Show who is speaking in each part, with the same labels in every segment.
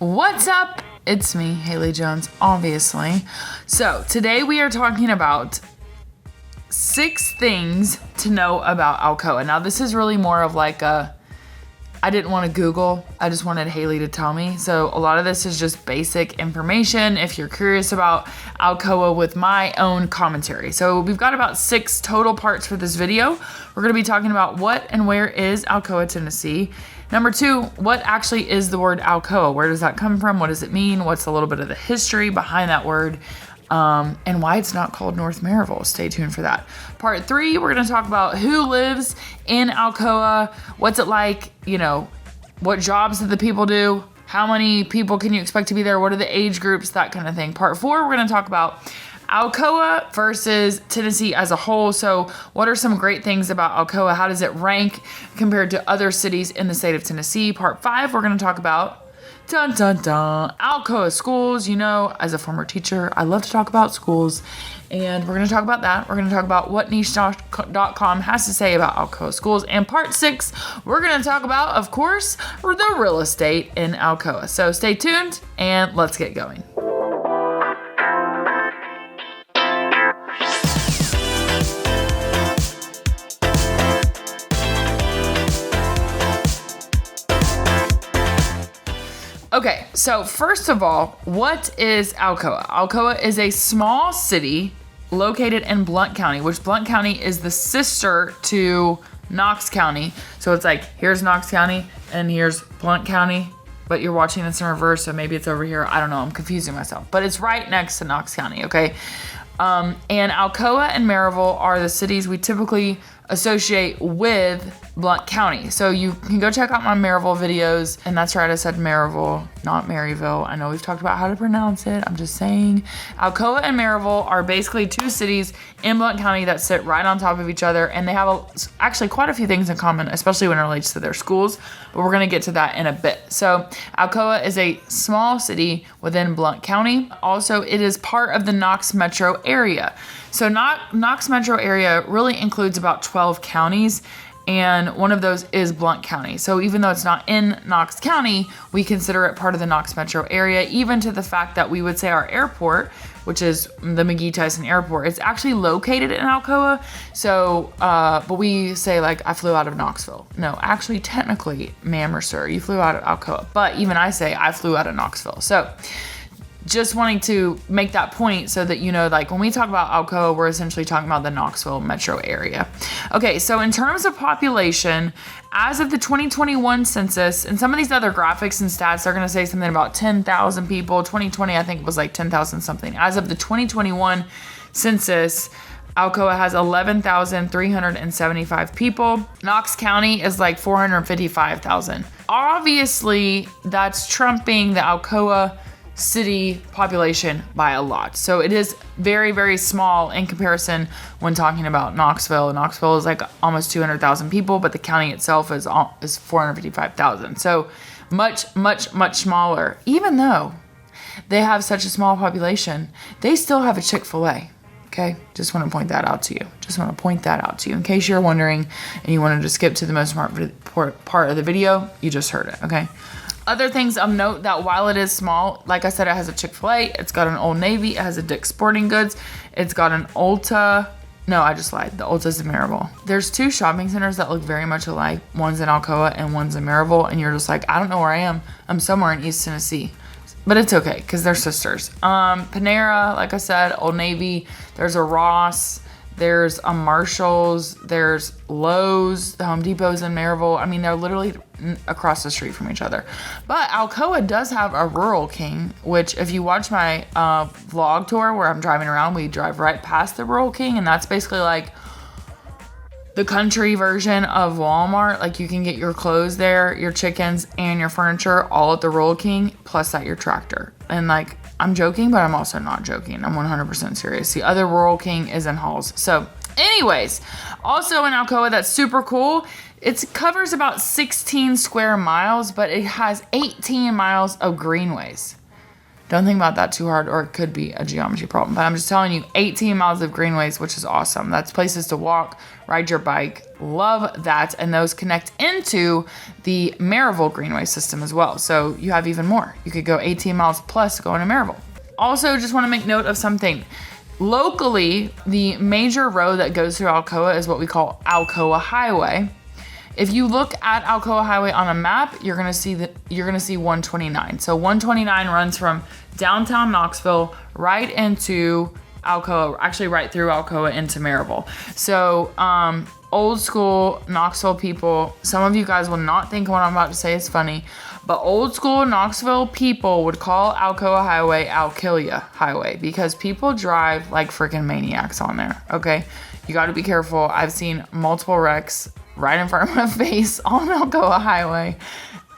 Speaker 1: What's up? It's me, Haley Jones, obviously. So today we are talking about 6 things to know about Alcoa. Now this is really more of like I didn't want to Google, I just wanted Haley to tell me. So a lot of this is just basic information if you're curious about Alcoa with my own commentary. So we've got about 6 total parts for this video. We're going to be talking about what and where is Alcoa Tennessee. Number 2, what actually is the word Alcoa? Where does that come from? What does it mean? What's a little bit of the history behind that word? And why it's not called North Maryville. Stay tuned for that. Part 3, we're going to talk about who lives in Alcoa. What's it like? You know, what jobs do the people do? How many people can you expect to be there? What are the age groups? That kind of thing. Part 4, we're going to talk about Alcoa versus Tennessee as a whole. So what are some great things about Alcoa? How does it rank compared to other cities in the state of Tennessee? Part 5, we're going to talk about Alcoa schools. You know, as a former teacher, I love to talk about schools, and we're going to talk about that. We're going to talk about what niche.com has to say about Alcoa schools. And part 6, we're going to talk about, of course, the real estate in Alcoa. So stay tuned and let's get going. Okay, so first of all, what is Alcoa? Alcoa is a small city located in Blount County, which Blount County is the sister to Knox County. So it's like, here's Knox County and here's Blount County, but you're watching this in reverse, so maybe it's over here. I don't know, I'm confusing myself, but it's right next to Knox County, okay? And Alcoa and Maryville are the cities we typically associate with Blount County. So you can go check out my Maryville videos. And that's right, I said Maryville, not Maryville. I know we've talked about how to pronounce it. I'm just saying. Alcoa and Maryville are basically 2 cities in Blount County that sit right on top of each other. And they have actually quite a few things in common, especially when it relates to their schools. But we're going to get to that in a bit. So Alcoa is a small city within Blount County. Also, it is part of the Knox metro area. So Knox metro area really includes about 12 counties, and one of those is Blount County. So even though it's not in Knox County, we consider it part of the Knox metro area, even to the fact that we would say our airport, which is the McGee-Tyson Airport, it's actually located in Alcoa. So, but we say like, I flew out of Knoxville. No, actually, technically, ma'am or sir, you flew out of Alcoa. But even I say I flew out of Knoxville. So just wanting to make that point so that you know, like when we talk about Alcoa, we're essentially talking about the Knoxville metro area. Okay, so in terms of population, as of the 2021 census, and some of these other graphics and stats, they're going to say something about 10,000 people. 2020, I think it was like 10,000 something. As of the 2021 census, Alcoa has 11,375 people. Knox County is like 455,000. Obviously, that's trumping the Alcoa city population by a lot. So it is very, very small in comparison when talking about Knoxville. Knoxville is like almost 200,000 people, but the county itself is 455,000. So much, much, much smaller. Even though they have such a small population, they still have a Chick-fil-A. Okay, just want to point that out to you. In case you're wondering and you wanted to skip to the most part of the video, you just heard it, okay? Other things of note that while it is small, like I said, it has a Chick-fil-A, it's got an Old Navy, it has a Dick's Sporting Goods, it's got an Ulta. No, I just lied. The Ulta's in Maryville. There's 2 shopping centers that look very much alike. One's in Alcoa and one's in Maryville, and you're just like, I don't know where I am. I'm somewhere in East Tennessee. But it's okay, because they're sisters. Panera, like I said, Old Navy, there's a Ross, there's a Marshall's, there's Lowe's, the Home Depot's in Maryville. I mean, they're literally across the street from each other. But Alcoa does have a Rural King, which if you watch my vlog tour where I'm driving around, we drive right past the Rural King, and that's basically like the country version of Walmart. Like you can get your clothes there, your chickens, and your furniture all at the Rural King, plus at your tractor. And like, I'm joking, but I'm also not joking. I'm 100% serious. The other Rural King is in Halls. So anyways, also in Alcoa, that's super cool. It covers about 16 square miles, but it has 18 miles of greenways. Don't think about that too hard, or it could be a geometry problem. But I'm just telling you, 18 miles of greenways, which is awesome. That's places to walk, ride your bike. Love that. And those connect into the Maryville Greenway system as well. So you have even more. You could go 18 miles plus going to Maryville. Also, just want to make note of something. Locally, the major road that goes through Alcoa is what we call Alcoa Highway. If you look at Alcoa Highway on a map, you're gonna see 129. So 129 runs from downtown Knoxville right into Alcoa, actually right through Alcoa into Maryville. So old school Knoxville people, some of you guys will not think what I'm about to say is funny, but old school Knoxville people would call Alcoa Highway Alkilia Highway because people drive like freaking maniacs on there, okay? You gotta be careful. I've seen multiple wrecks right in front of my face on Alcoa Highway.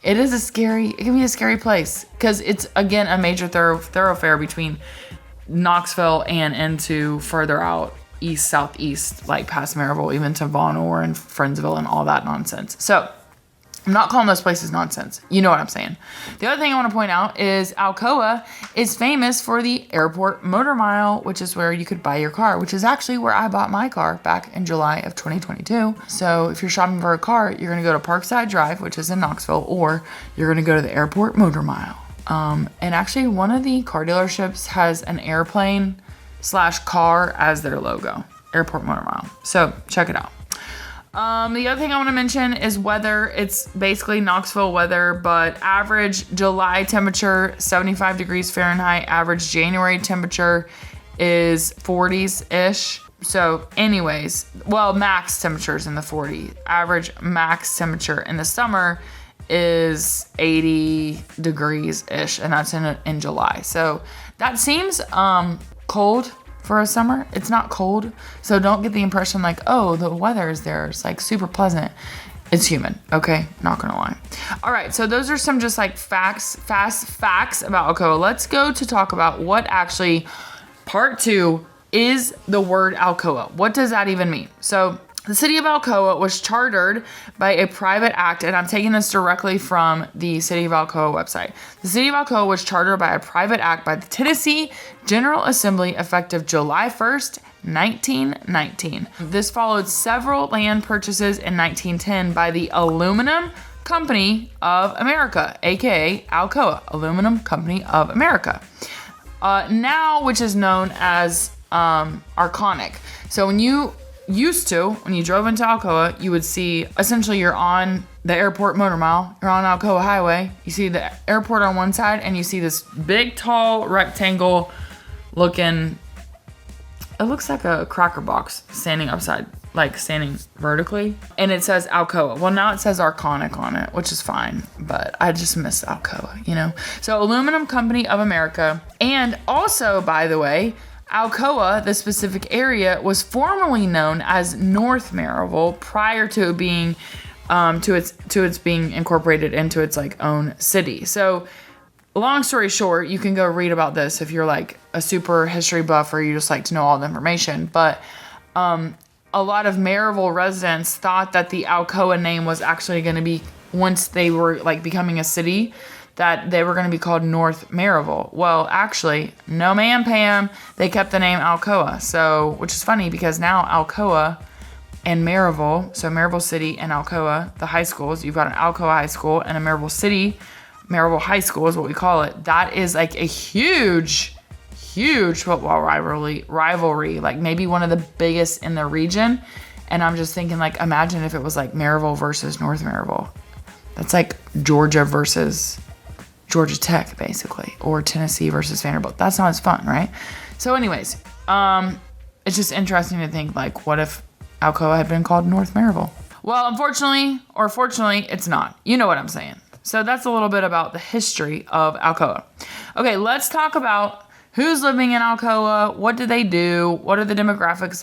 Speaker 1: It can be a scary place because it's, again, a major thoroughfare between Knoxville and into further out east, southeast, like past Maryville, even to Von Orr and Friendsville and all that nonsense. So I'm not calling those places nonsense. You know what I'm saying. The other thing I want to point out is Alcoa is famous for the airport motor mile, which is where you could buy your car, which is actually where I bought my car back in July of 2022. So if you're shopping for a car, you're going to go to Parkside Drive, which is in Knoxville, or you're going to go to the airport motor mile. And actually one of the car dealerships has an airplane/car as their logo, airport motor mile. So check it out. The other thing I want to mention is weather. It's basically Knoxville weather, but average July temperature, 75 degrees Fahrenheit. Average January temperature is 40s-ish. So anyways, well, max temperatures in the 40s. Average max temperature in the summer is 80 degrees-ish, and that's in July. So that seems cold for a summer. It's not cold, so don't get the impression like, oh, the weather is there. It's like super pleasant. It's humid, okay? Not gonna lie. All right, so those are some just like fast facts about Alcoa. Let's go to talk about what actually part 2 is the word Alcoa. What does that even mean? So the city of Alcoa was chartered by a private act, and I'm taking this directly from the City of Alcoa website. The city of Alcoa was chartered by a private act by the Tennessee General Assembly effective July 1st, 1919. This followed several land purchases in 1910 by the Aluminum Company of America, aka Alcoa, Aluminum Company of America. Now, which is known as Arconic. So when you drove into Alcoa, you would see, essentially you're on the airport motor mile, you're on Alcoa Highway, you see the airport on one side, and you see this big, tall, rectangle looking, it looks like a cracker box standing vertically, and it says Alcoa. Well, now it says Arconic on it, which is fine, but I just miss Alcoa, you know? So Aluminum Company of America, and also, by the way, Alcoa, the specific area, was formerly known as North Maryville prior to it being to its being incorporated into its like own city. So long story short, you can go read about this if you're like a super history buff or you just like to know all the information. But a lot of Maryville residents thought that the Alcoa name was actually going to be, once they were like becoming a city, that they were going to be called North Maryville. Well, actually, no ma'am, Pam. They kept the name Alcoa. So, which is funny because now Alcoa and Maryville, so Maryville City and Alcoa, the high schools, you've got an Alcoa High School and a Maryville City, Maryville High School is what we call it. That is like a huge football rivalry, like maybe one of the biggest in the region. And I'm just thinking, like, imagine if it was like Maryville versus North Maryville. That's like Georgia versus Georgia Tech, basically, or Tennessee versus Vanderbilt. That's not as fun, right? So anyways, it's just interesting to think, like, what if Alcoa had been called North Maryville? Well, unfortunately, or fortunately, it's not. You know what I'm saying. So that's a little bit about the history of Alcoa. Okay, let's talk about who's living in Alcoa. What do they do? What are the demographics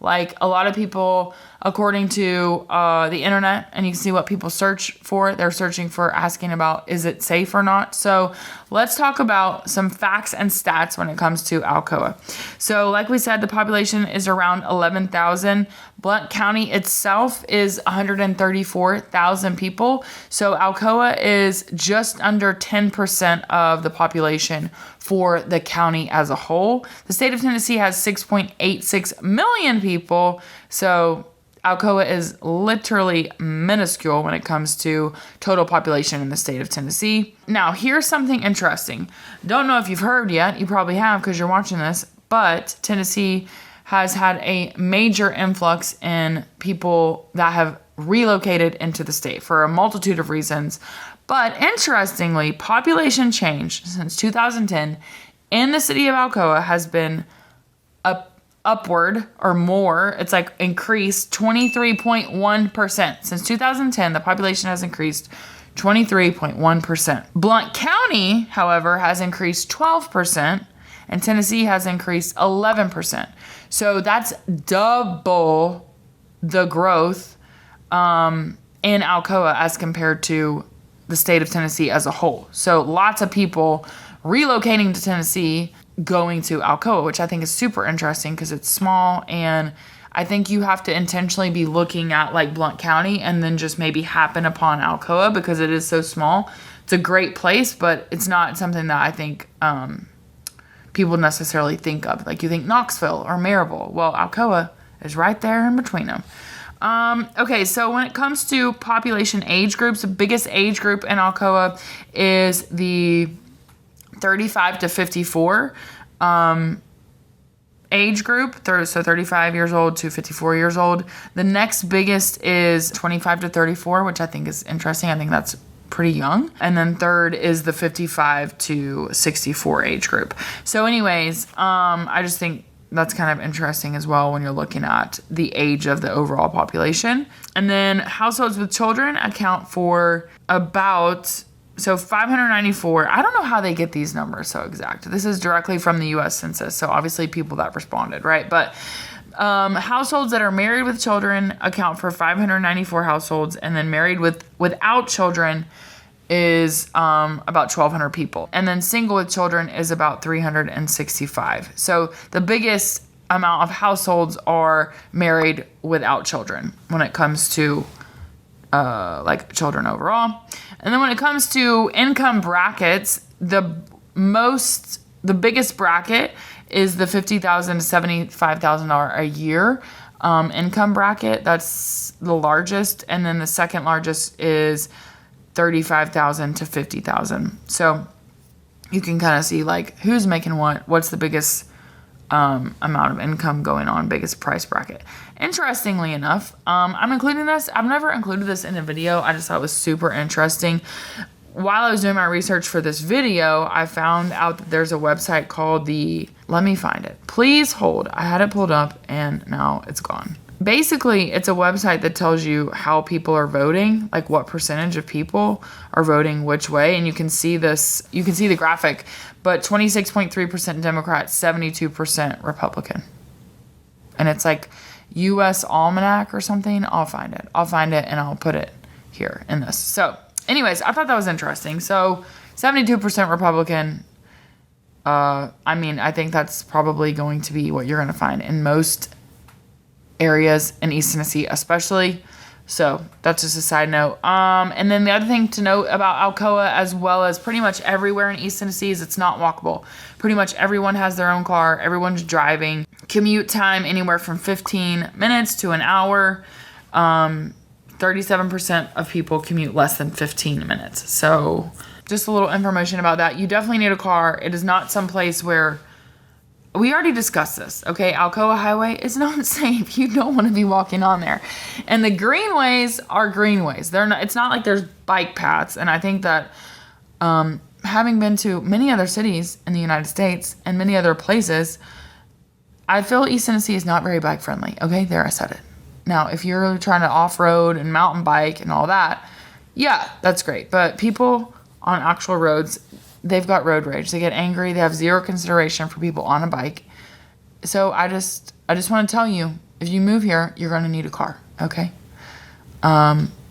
Speaker 1: like? A lot of people according to the internet, and you can see what people search for. They're searching for asking about, is it safe or not? So let's talk about some facts and stats when it comes to Alcoa. So like we said, the population is around 11,000. Blount County itself is 134,000 people. So Alcoa is just under 10% of the population for the county as a whole. The state of Tennessee has 6.86 million people. So Alcoa is literally minuscule when it comes to total population in the state of Tennessee. Now, here's something interesting. Don't know if you've heard yet. You probably have because you're watching this. But Tennessee has had a major influx in people that have relocated into the state for a multitude of reasons. But interestingly, population change since 2010 in the city of Alcoa has been upward or more. It's like increased 23.1%. Since 2010, the population has increased 23.1%. Blount County, however, has increased 12%, and Tennessee has increased 11%. So that's double the growth in Alcoa as compared to the state of Tennessee as a whole. So lots of people relocating to Tennessee, going to Alcoa, which I think is super interesting because it's small, and I think you have to intentionally be looking at like Blount County and then just maybe happen upon Alcoa because it is so small. It's a great place, but it's not something that I think people necessarily think of. Like you think Knoxville or Maryville. Well, Alcoa is right there in between them. Okay, so when it comes to population age groups, the biggest age group in Alcoa is the 35 to 54 age group, so 35 years old to 54 years old. The next biggest is 25 to 34, which I think is interesting. I think that's pretty young. And then third is the 55 to 64 age group. So anyways, I just think that's kind of interesting as well when you're looking at the age of the overall population. And then households with children account for about 594. I don't know how they get these numbers so exact. This is directly from the U.S. Census, so obviously people that responded, right? But households that are married with children account for 594 households, and then married without children is about 1,200 people. And then single with children is about 365. So the biggest amount of households are married without children when it comes to like children overall. And then when it comes to income brackets, the biggest bracket is the $50,000 to $75,000 a year income bracket. That's the largest. And then the second largest is $35,000 to $50,000. So you can kind of see like who's making what's the biggest amount of income going on, biggest price bracket. Interestingly enough, I'm including this. I've never included this in a video. I just thought it was super interesting. While I was doing my research for this video, I found out that there's a website called let me find it. Please hold. I had it pulled up and now it's gone. Basically, it's a website that tells you how people are voting, like what percentage of people are voting which way. And you can see the graphic, but 26.3% Democrat, 72% Republican. And it's like U.S. Almanac or something. I'll find it and I'll put it here in this. So anyways, I thought that was interesting. So 72% Republican. I think that's probably going to be what you're going to find in most areas in East Tennessee, especially. So that's just a side note. And then the other thing to note about Alcoa, as well as pretty much everywhere in East Tennessee, is it's not walkable. Pretty much everyone has their own car. Everyone's driving. Commute time anywhere from 15 minutes to an hour. 37% of people commute less than 15 minutes. So just a little information about that. You definitely need a car. It is not some place where we already discussed this, okay? Alcoa Highway is not safe. You don't want to be walking on there. And the greenways are greenways. It's not like there's bike paths. And I think that having been to many other cities in the United States and many other places, I feel East Tennessee is not very bike friendly. Okay, there I said it. Now, if you're trying to off-road and mountain bike and all that, yeah, that's great. But people on actual roads, they've got road rage. They get angry. They have zero consideration for people on a bike. So I just want to tell you, if you move here, you're going to need a car. Okay.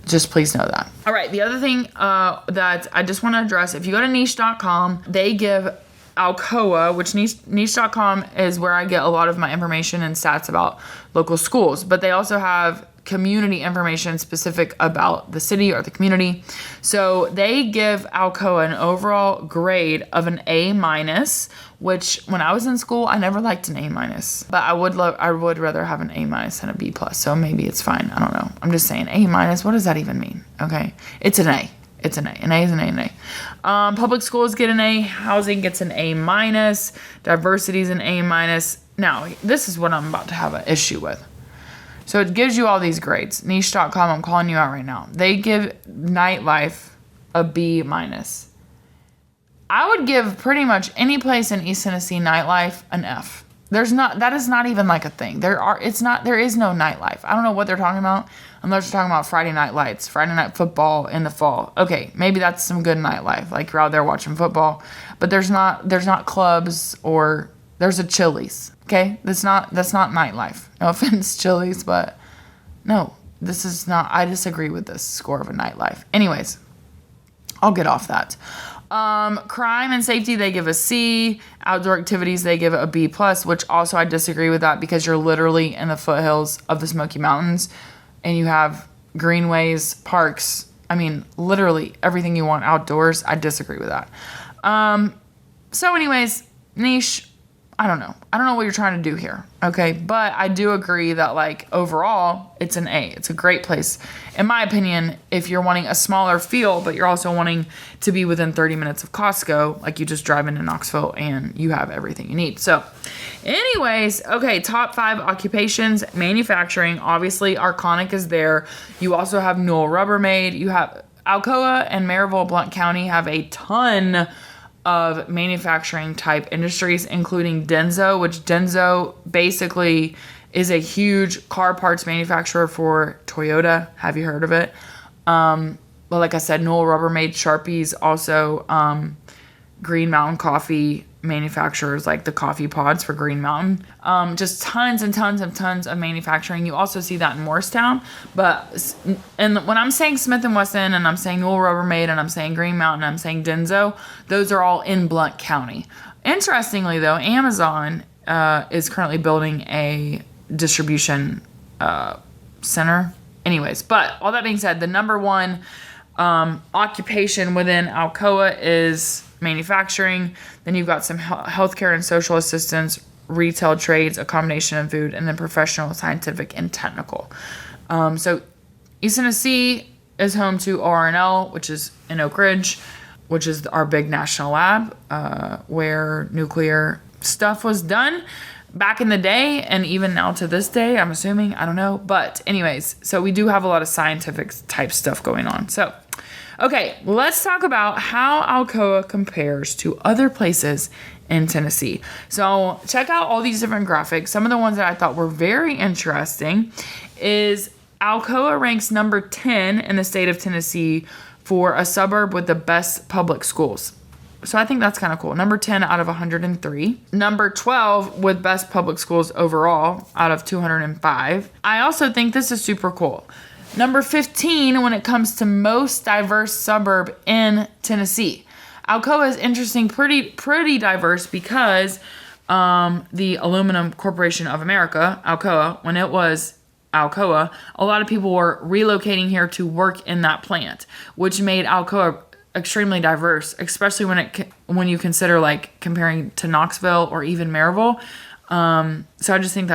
Speaker 1: Just please know that. All right. The other thing that I just want to address, if you go to niche.com, they give Alcoa, which niche.com is where I get a lot of my information and stats about local schools, but they also have community information specific about the city or the community. So they give Alcoa an overall grade of an A-, which when I was in school, I never liked an A-, but I would rather have an A- than a B+. So maybe it's fine. I don't know. I'm just saying A-, what does that even mean? Okay. It's an A. It's an A. An A is an A and A. Public schools get an A. Housing gets an A-. Diversity is an A-. Now, this is what I'm about to have an issue with. So it gives you all these grades. Niche.com, I'm calling you out right now. They give nightlife a B-. I would give pretty much any place in East Tennessee nightlife an F. That is not even like a thing. There is no nightlife. I don't know what they're talking about unless they're talking about Friday night lights, Friday night football in the fall. Okay, maybe that's some good nightlife. Like you're out there watching football, but there's not clubs or there's a Chili's. Okay, that's not nightlife. No offense, Chili's, but no, this is not. I disagree with this score of a nightlife. Anyways, I'll get off that. Crime and safety, they give a C. Outdoor activities, they give a B+, which also I disagree with that because you're literally in the foothills of the Smoky Mountains and you have greenways, parks. I mean, literally everything you want outdoors. I disagree with that. So anyways, niche, I don't know what you're trying to do here. Okay. But I do agree that like overall it's an A. It's a great place. In my opinion, if you're wanting a smaller feel, but you're also wanting to be within 30 minutes of Costco, like you just drive into Knoxville and you have everything you need. So anyways, okay. Top 5 occupations, manufacturing, obviously Arconic is there. You also have Newell Rubbermaid. You have Alcoa and Maryville, Blount County have a ton of manufacturing type industries, including Denso, which Denso basically is a huge car parts manufacturer for Toyota. Have you heard of it? Well, like I said, Newell Rubbermaid, Sharpies, also Green Mountain Coffee manufacturers, like the coffee pods for Green Mountain. Just tons and tons of manufacturing. You also see that in Morristown. And when I'm saying Smith & Wesson and I'm saying Newell Rubbermaid and I'm saying Green Mountain, I'm saying Denso, those are all in Blount County. Interestingly, though, Amazon is currently building a distribution center. Anyways, but all that being said, the number one occupation within Alcoa is manufacturing. Then you've got some healthcare and social assistance, retail trades, accommodation and food, and then professional, scientific, and technical. So East Tennessee is home to ORNL, which is in Oak Ridge, which is our big national lab where nuclear stuff was done back in the day, and even now to this day, I'm assuming. I don't know. But anyways, so we do have a lot of scientific type stuff going on. So okay, let's talk about how Alcoa compares to other places in Tennessee. So check out all these different graphics. Some of the ones that I thought were very interesting is Alcoa ranks number 10 in the state of Tennessee for a suburb with the best public schools. So I think that's kind of cool. Number 10 out of 103. Number 12 with best public schools overall out of 205. I also think this is super cool. Number 15 when it comes to most diverse suburb in Tennessee. Alcoa is interesting, pretty diverse because the Aluminum Corporation of America, Alcoa, when it was Alcoa, a lot of people were relocating here to work in that plant, which made Alcoa extremely diverse, especially when you consider like comparing to Knoxville or even Maryville. So I just think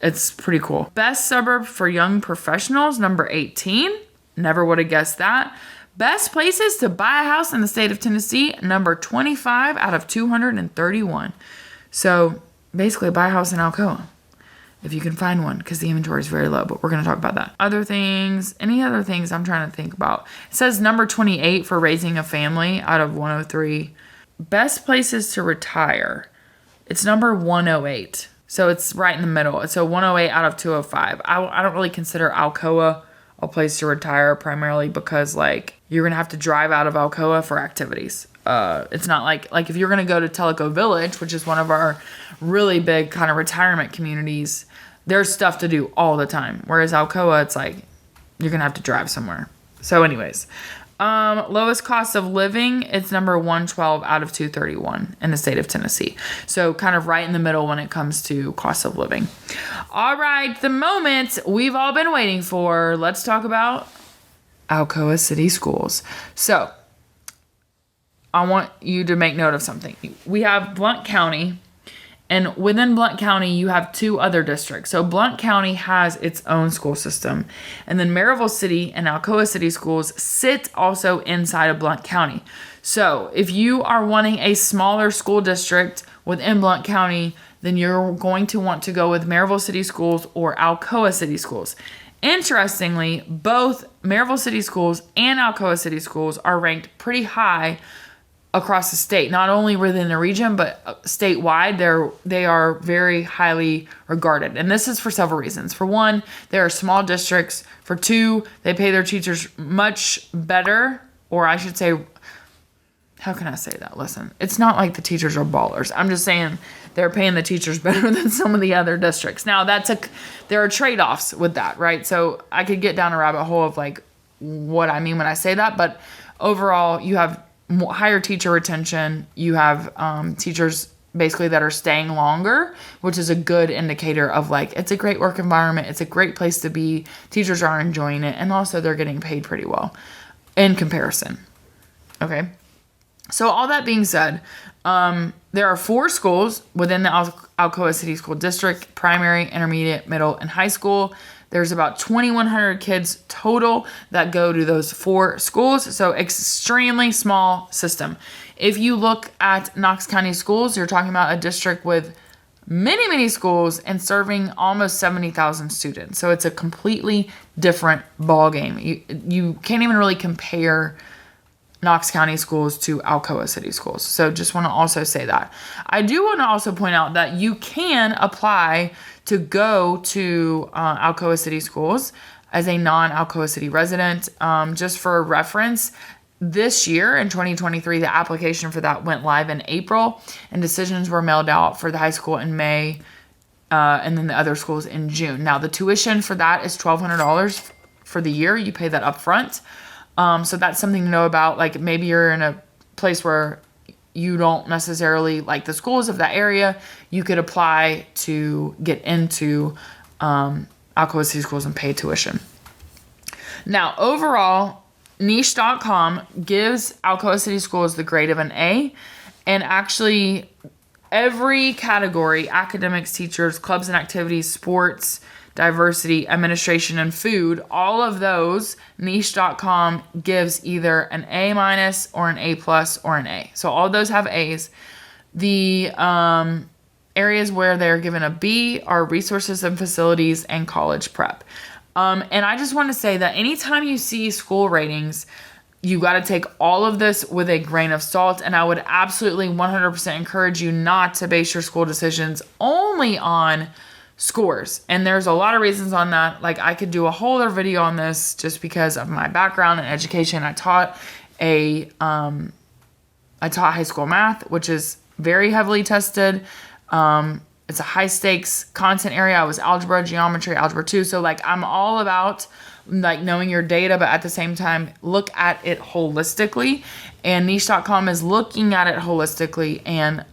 Speaker 1: it's pretty cool. Best suburb for young professionals, number 18. Never would have guessed that. Best places to buy a house in the state of Tennessee, number 25 out of 231. So basically buy a house in Alcoa if you can find one, because the inventory is very low, but we're going to talk about that. Any other things I'm trying to think about. It says number 28 for raising a family out of 103. Best places to retire. It's number 108. So it's right in the middle. It's a 108 out of 205. I don't really consider Alcoa a place to retire, primarily because like you're going to have to drive out of Alcoa for activities. It's not like if you're going to go to Tellico Village, which is one of our really big kind of retirement communities, there's stuff to do all the time. Whereas Alcoa, it's like you're going to have to drive somewhere. So anyways, lowest cost of living, it's number 112 out of 231 in the state of Tennessee. So kind of right in the middle when it comes to cost of living. All right, the moment we've all been waiting for. Let's talk about Alcoa City Schools. So I want you to make note of something. We have Blount County, and within Blount County, you have two other districts. So Blount County has its own school system. And then Maryville City and Alcoa City Schools sit also inside of Blount County. So if you are wanting a smaller school district within Blount County, then you're going to want to go with Maryville City Schools or Alcoa City Schools. Interestingly, both Maryville City Schools and Alcoa City Schools are ranked pretty high across the state, not only within the region, but statewide. They are very highly regarded. And this is for several reasons. For one, they are small districts. For two, they pay their teachers much better, or I should say, how can I say that? Listen, it's not like the teachers are ballers. I'm just saying they're paying the teachers better than some of the other districts. Now, there are trade-offs with that, right? So I could get down a rabbit hole of like what I mean when I say that, but overall, you have higher teacher retention. You have teachers basically that are staying longer, which is a good indicator of like, it's a great work environment. It's a great place to be. Teachers are enjoying it. And also they're getting paid pretty well in comparison. Okay. So all that being said, there are 4 schools within the Alcoa City School District: primary, intermediate, middle, and high school. There's about 2,100 kids total that go to those 4 schools. So extremely small system. If you look at Knox County schools, you're talking about a district with many, many schools and serving almost 70,000 students. So it's a completely different ball game. You can't even really compare Knox County schools to Alcoa City schools. So just want to also say that. I do want to also point out that you can apply to go to Alcoa City schools as a non-Alcoa City resident. Just for reference, this year in 2023, the application for that went live in April, and decisions were mailed out for the high school in May, and then the other schools in June. Now, the tuition for that is $1,200 for the year. You pay that up front. So that's something to know about. Like maybe you're in a place where you don't necessarily like the schools of that area. You could apply to get into Alcoa City Schools and pay tuition. Now, overall, niche.com gives Alcoa City Schools the grade of an A. And actually, every category: academics, teachers, clubs and activities, sports, diversity, administration, and food, all of those, niche.com gives either an A- or an A+ or an A. So all those have A's. The areas where they're given a B are resources and facilities and college prep. And I just want to say that anytime you see school ratings, you got to take all of this with a grain of salt. And I would absolutely 100% encourage you not to base your school decisions only on scores. And there's a lot of reasons on that. Like I could do a whole other video on this just because of my background in education. I taught high school math, which is very heavily tested. It's a high stakes content area. I was algebra, geometry, algebra 2. So like I'm all about like knowing your data, but at the same time, look at it holistically. And niche.com is looking at it holistically and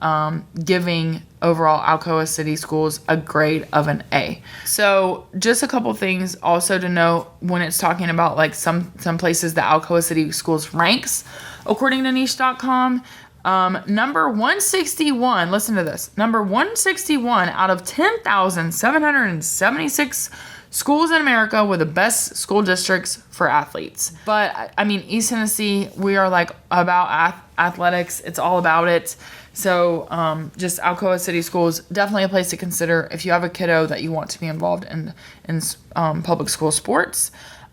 Speaker 1: giving overall Alcoa City Schools a grade of an A. So just a couple things also to note when it's talking about like some places that Alcoa City Schools ranks according to niche.com. Number 161, listen to this. Number 161 out of 10,776 schools in America with the best school districts for athletes. But I mean, East Tennessee, we are like about athletics. It's all about it. So just Alcoa City Schools, definitely a place to consider if you have a kiddo that you want to be involved in public school sports.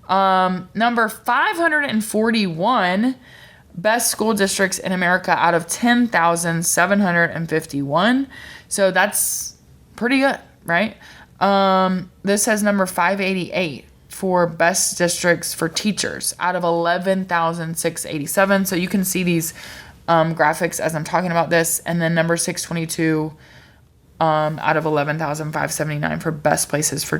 Speaker 1: Number 541 best school districts in America out of 10,751. So that's pretty good, right? This has number 588 for best districts for teachers out of 11,687. So you can see these graphics as I'm talking about this. And then number 622 out of 11,579 for best places for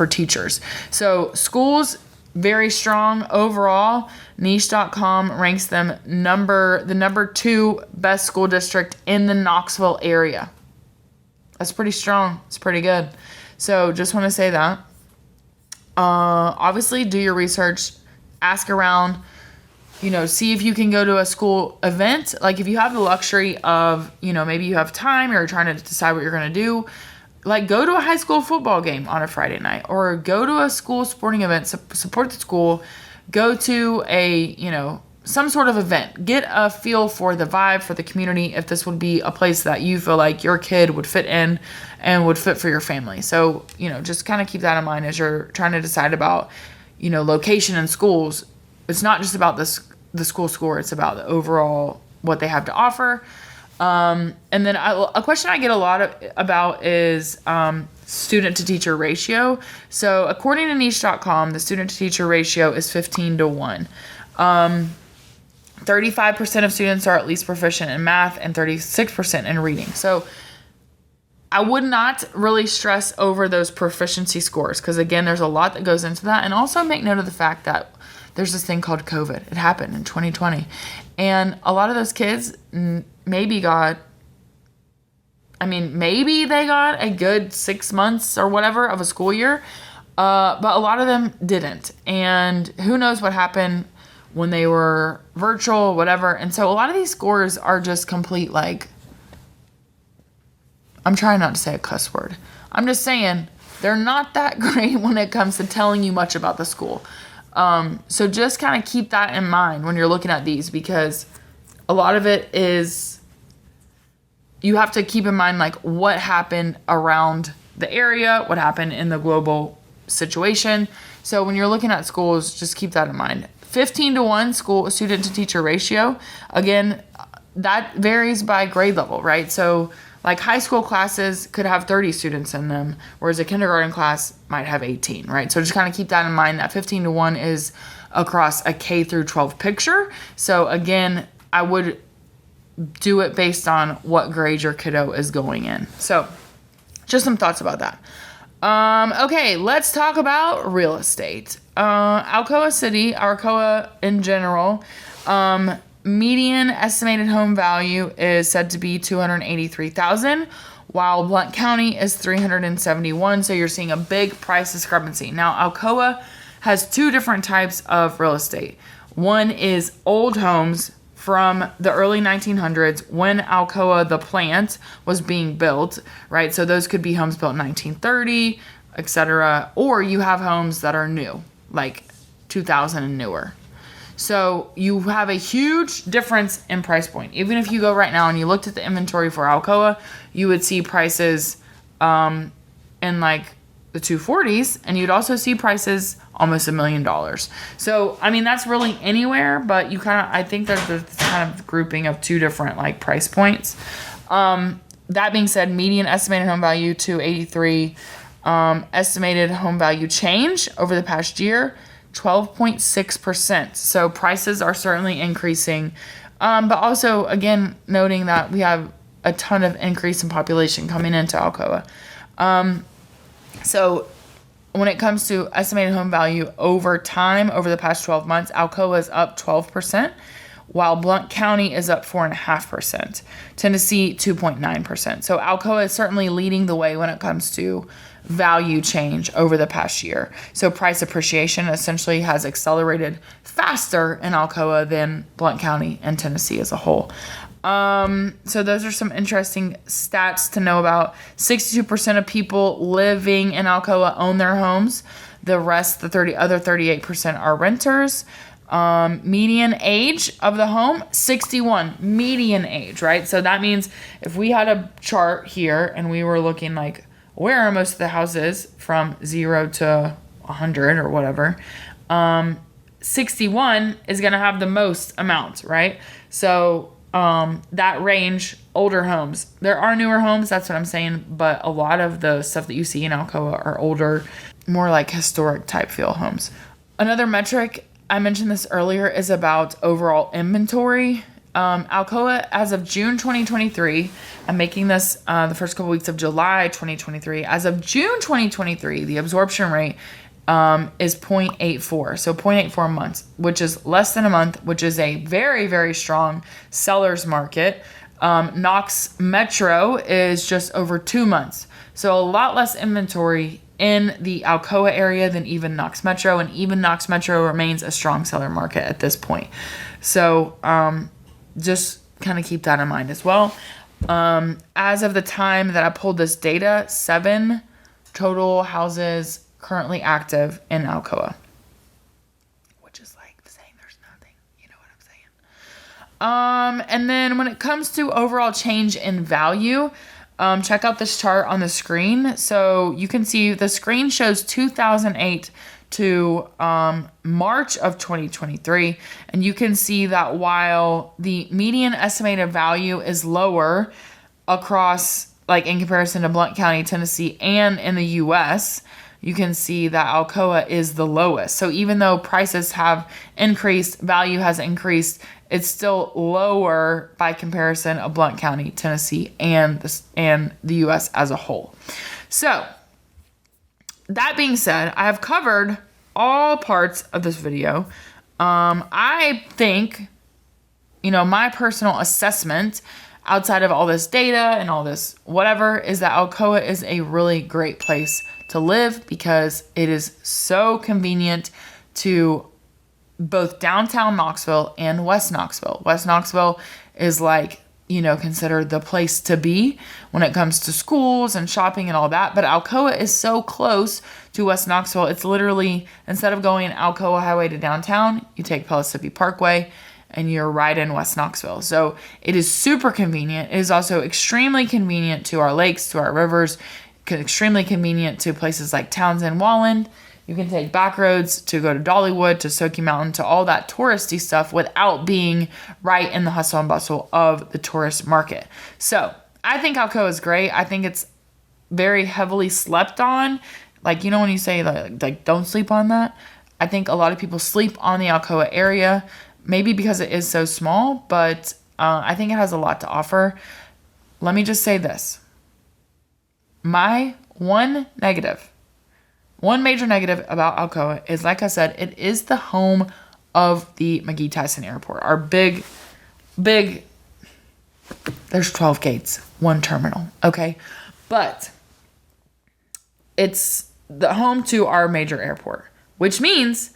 Speaker 1: teachers. So schools, very strong overall. Niche.com ranks them the number 2 best school district in the Knoxville area. That's pretty strong. It's pretty good. So just want to say that. Obviously, do your research, ask around, see if you can go to a school event. Like if you have the luxury of, maybe you have time or you're trying to decide what you're going to do, like go to a high school football game on a Friday night or go to a school sporting event, support the school, go to some sort of event, get a feel for the vibe, for the community, if this would be a place that you feel like your kid would fit in and would fit for your family. So, just kind of keep that in mind as you're trying to decide about, location in schools. It's not just about the school score, it's about the overall, what they have to offer. And then a question I get a lot about is student to teacher ratio. So according to niche.com, the student to teacher ratio is 15-1. 35% of students are at least proficient in math and 36% in reading. So I would not really stress over those proficiency scores because, again, there's a lot that goes into that. And also make note of the fact that there's this thing called COVID. It happened in 2020. And a lot of those kids maybe they got a good 6 months or whatever of a school year. But a lot of them didn't. And who knows what happened when they were virtual, whatever. And so a lot of these scores are just complete, I'm trying not to say a cuss word. I'm just saying they're not that great when it comes to telling you much about the school. So just kind of keep that in mind when you're looking at these, because a lot of it is, you have to keep in mind what happened around the area, what happened in the global situation. So when you're looking at schools, just keep that in mind. 15-1 school student to teacher ratio. Again, that varies by grade level, right? So high school classes could have 30 students in them, whereas a kindergarten class might have 18, right? So just kind of keep that in mind. That 15-1 is across a K through 12 picture. So again, I would do it based on what grade your kiddo is going in. So just some thoughts about that. Okay, let's talk about real estate. Alcoa City, Alcoa in general, median estimated home value is said to be $283,000, while Blount County is $371,000. So you're seeing a big price discrepancy. Now, Alcoa has 2 different types of real estate. One is old homes from the early 1900s when Alcoa, the plant, was being built, right? So those could be homes built in 1930, etc. Or you have homes that are new, like 2000 and newer. So you have a huge difference in price point. Even if you go right now and you looked at the inventory for Alcoa, you would see prices in the 240s, and you'd also see prices almost $1 million. So, that's really anywhere, but I think there's this kind of grouping of 2 different price points. That being said, median estimated home value $283,000. Estimated home value change over the past year, 12.6%. So prices are certainly increasing. But also, again, noting that we have a ton of increase in population coming into Alcoa. So when it comes to estimated home value over time, over the past 12 months, Alcoa is up 12%, while Blount County is up 4.5%. Tennessee, 2.9%. So Alcoa is certainly leading the way when it comes to value change over the past year. So price appreciation essentially has accelerated faster in Alcoa than Blount County and Tennessee as a whole. So those are some interesting stats to know about. 62% of people living in Alcoa own their homes. The rest, the other 38% are renters. Median age of the home, 61. Median age, right? So that means if we had a chart here and we were looking where are most of the houses from 0 to 100 or whatever, 61 is going to have the most amount, right? So that range, older homes. There are newer homes, that's what I'm saying, but a lot of the stuff that you see in Alcoa are older, more historic type feel homes. Another metric, I mentioned this earlier, is about overall inventory. Alcoa, as of June 2023, I'm making this the first couple weeks of July 2023. As of June 2023, the absorption rate is 0.84. So 0.84 months, which is less than a month, which is a very, very strong seller's market. Knox Metro is just over 2 months. So a lot less inventory in the Alcoa area than even Knox Metro. And even Knox Metro remains a strong seller market at this point. So just kind of keep that in mind as well. As of the time that I pulled this data, 7 total houses currently active in Alcoa, which is like saying there's nothing, you know what I'm saying? And then when it comes to overall change in value, check out this chart on the screen. So you can see the screen shows 2008 to March of 2023, and you can see that while the median estimated value is lower across, like in comparison to Blount County, Tennessee, and in the U.S., you can see that Alcoa is the lowest. So even though prices have increased, value has increased, it's still lower by comparison of Blount County, Tennessee, and the U.S. as a whole. So that being said, I have covered all parts of this video. I think, my personal assessment outside of all this data and all this whatever is that Alcoa is a really great place to live because it is so convenient to both downtown Knoxville and West Knoxville. West Knoxville is like, considered the place to be when it comes to schools and shopping and all that. But Alcoa is so close to West Knoxville. It's literally, instead of going Alcoa Highway to downtown, you take Pellissippi Parkway and you're right in West Knoxville. So it is super convenient. It is also extremely convenient to our lakes, to our rivers, extremely convenient to places like Townsend, Wallen. You can take back roads to go to Dollywood, to Smoky Mountain, to all that touristy stuff without being right in the hustle and bustle of the tourist market. So I think Alcoa is great. I think it's very heavily slept on. Like, when you say like don't sleep on that. I think a lot of people sleep on the Alcoa area, maybe because it is so small, but I think it has a lot to offer. Let me just say this. My one major negative about Alcoa is, like I said, it is the home of the McGee-Tyson Airport. Our big, there's 12 gates, one terminal, okay? But it's the home to our major airport, which means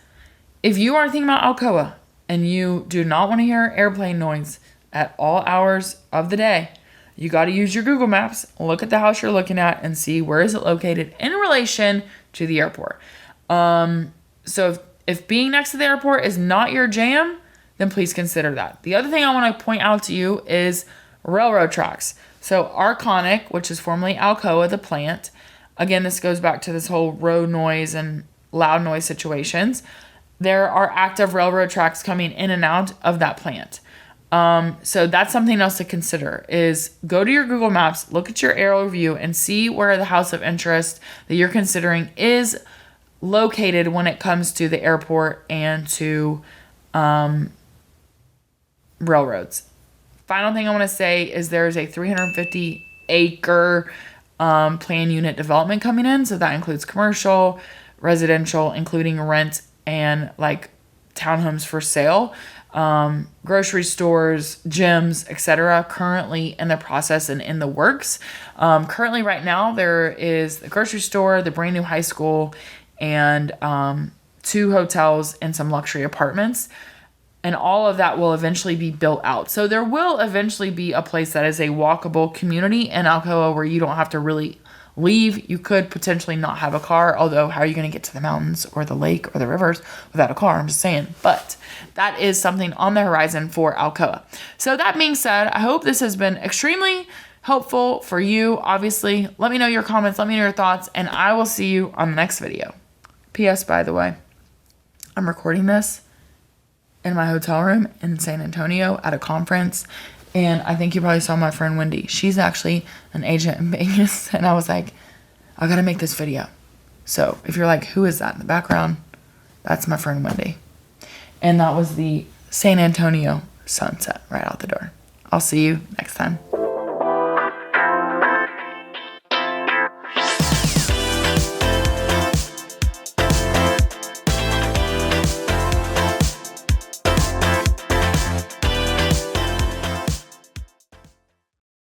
Speaker 1: if you are thinking about Alcoa and you do not want to hear airplane noise at all hours of the day, you got to use your Google Maps, look at the house you're looking at, and see where is it located in relation to the airport. So if being next to the airport is not your jam, then please consider that. The other thing I want to point out to you is railroad tracks. So Arconic, which is formerly Alcoa, the plant, again, this goes back to this whole road noise and loud noise situations. There are active railroad tracks coming in and out of that plant. So that's something else to consider is go to your Google Maps, look at your aerial view and see where the house of interest that you're considering is located when it comes to the airport and to railroads. Final thing I want to say is there's a 350 acre plan unit development coming in. So that includes commercial, residential, including rent and like townhomes for sale. Grocery stores, gyms, etc. currently in the process and in the works. Currently right now there is the grocery store, the brand new high school, and 2 hotels and some luxury apartments. And all of that will eventually be built out. So there will eventually be a place that is a walkable community in Alcoa where you don't have to really leave. You could potentially not have a car, although how are you going to get to the mountains or the lake or the rivers without a car? I'm just saying. But that is something on the horizon for Alcoa. So that being said, I hope this has been extremely helpful for you. Obviously, let me know your comments, let me know your thoughts, and I will see you on the next video. P.S. by the way, I'm recording this in my hotel room in San Antonio at a conference. And I think you probably saw my friend Wendy. She's actually an agent in Vegas. And I was like, I got to make this video. So if you're like, who is that in the background? That's my friend Wendy. And that was the San Antonio sunset right out the door. I'll see you next time.